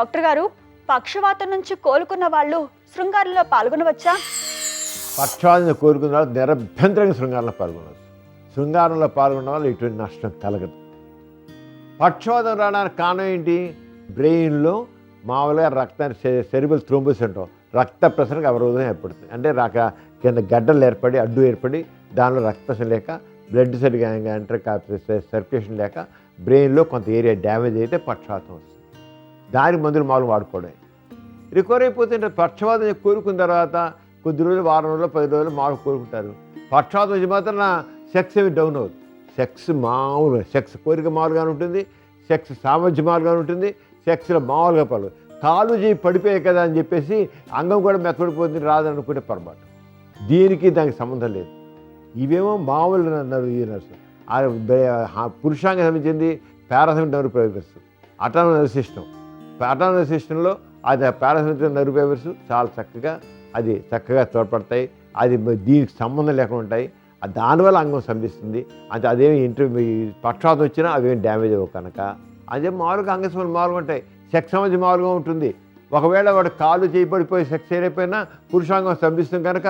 Doctor గారు, పక్షవాతం నుంచి కోలుకున్న వాళ్ళు శృంగారంలో పాల్గొనవచ్చా? పక్షవాతం కోరుకున్న వాళ్ళు నిరభ్యంతరంగా శృంగారంలో పాల్గొనవచ్చు. శృంగారంలో పాల్గొన్న వాళ్ళు ఎటువంటి నష్టం కలగదు. పక్షవాతం రావడానికి కారణం ఏంటి? బ్రెయిన్లో మామూలుగా రక్తాన్ని సెరిబల్ థ్రోంబోసిస్ అంటాం, రక్త ప్రసరణకు అవరోధం ఏర్పడుతుంది. అంటే కింద గడ్డలు ఏర్పడి అడ్డు ఏర్పడి దానిలో రక్త ప్రసరణ లేక బ్లడ్ సరిగా ఎంటర్ సర్క్యులేషన్ లేక బ్రెయిన్లో కొంత ఏరియా డ్యామేజ్ అయితే పక్షవాతం వస్తుంది. దానికి మందులు మామూలు వాడుకోవడం. రికవర్ అయిపోతుంటే పక్షవాతం కోరుకున్న తర్వాత కొద్ది రోజులు, వారం రోజులు, 10 రోజులు మామూలు కోరుకుంటారు. పక్షవాతం వచ్చి మాత్రం నా సెక్స్ ఏమి డౌన్ అవుతుంది. సెక్స్ కోరిక మామూలుగానే ఉంటుంది, సెక్స్ సామర్థ్యం మామూలుగానే ఉంటుంది, సెక్స్లో మామూలుగా పడదు. కాలు చేయి పడిపోయాయి కదా అని చెప్పేసి అంగం కూడా మెత్తడిపోతుంది రాదనుకుంటే పొరపాటు. దీనికి దానికి సంబంధం లేదు. ఇవేమో మామూలు నర్సు. పురుషాంగం సంబంధించింది parasitic nerve fibres, autonomous nerve system. Autonomous సిస్టంలో అది పారాసిటిక్ నర్వ్ ఫైబర్స్ చాలా చక్కగా తోడ్పడతాయి. అది దీనికి సంబంధం లేకుండా ఉంటాయి. దానివల్ల అంగం సంభిస్తుంది. అంటే అదేమి పక్షవాతం వచ్చినా అవేమి డ్యామేజ్ అవ్వవు కనుక అదే మామూలుగా అంగస్మలు మామూలుగా ఉంటాయి. సెక్స్ సంబంధం మామూలుగా ఉంటుంది. ఒకవేళ వాడు కాలు చేయబడిపోయి సెక్స్ చేయకపోయినా పురుషాంగం సంభిస్తుంది కనుక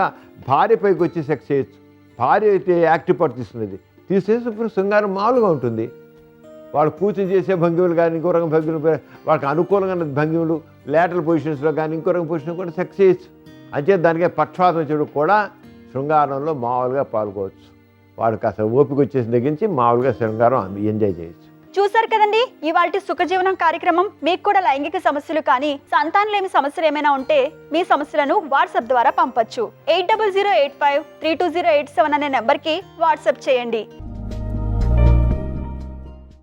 భార్య పైకి వచ్చి సెక్స్ చేయొచ్చు. భార్య అయితే యాక్టివ్ పార్ట్ తీసేసినప్పుడు శృంగారం మామూలుగా ఉంటుంది. వాళ్ళు కూర్చొని చేసే భంగిములు కానీ ఇంకో రకం భంగిములు, వాళ్ళకి అనుకూలంగా భంగిములు, లేటరల్ పొజిషన్స్లో కానీ ఇంకో రకం పొజిషన్ కూడా సెక్స్ చేయొచ్చు. అంతే దానికే పక్షవాతం వచ్చేప్పుడు కూడా శృంగారంలో మామూలుగా పాల్గొవచ్చు. వాడికి అసలు ఓపిక వచ్చేసి తగ్గించి మామూలుగా శృంగారం ఎంజాయ్ చేయొచ్చు. చూసారు కదండి, ఇవాల్టి సుఖజీవనం కార్యక్రమం. మీకు కూడా లైంగిక సమస్యలు కానీ సంతానలేమి సమస్యలు ఏమైనా ఉంటే మీ సమస్యలను వాట్సాప్ ద్వారా పంపొచ్చు. 8008532087 అనే నెంబర్కి వాట్సాప్ చేయండి.